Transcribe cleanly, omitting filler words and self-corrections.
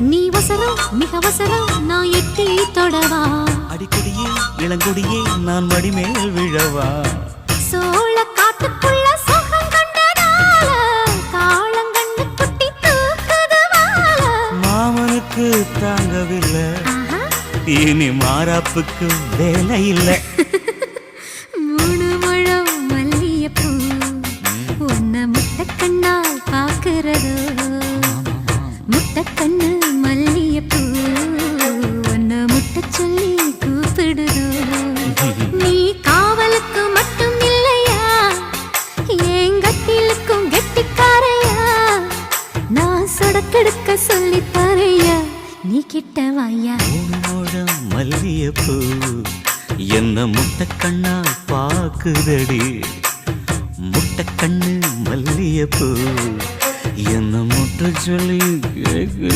நீ வசரம் மிக வசரம் நான் எட்டி தொடவா அடிக்கடியே இளங்கொடியே நான் மடிமேல் விழவா சோழ காட்டுக்குள்ள சோகம் கண்டதால காளங்கண்ணு குட்டி தூக்குதுவால மாமனுக்கு தாங்கவில்லை இனி மாறாப்புக்கு வேலை இல்லை மூணு முழம் மல்லியப்பூ உன்னை முட்டைக்கண்ணால் பாக்குறதோ முட்டைக்கண்ணு மல்லியப்பூ உன்னை முட்டை சொல்லி கூப்பிடுதோ நீ காவலுக்கு மட்டும் இல்லையா எங்கட்டிலுக்கும் கெட்டிக்காரையா நான் சொடக்கெடுக்க சொல்லி தரையா நீ கிட்ட வாயா மல்லியப்பூ என்ன முட்டைக்கண்ணா பாக்குதடி முட்டைக்கண்ணு மல்லியப்பூ என்ன முட்டை சொல்லி கேக்குது.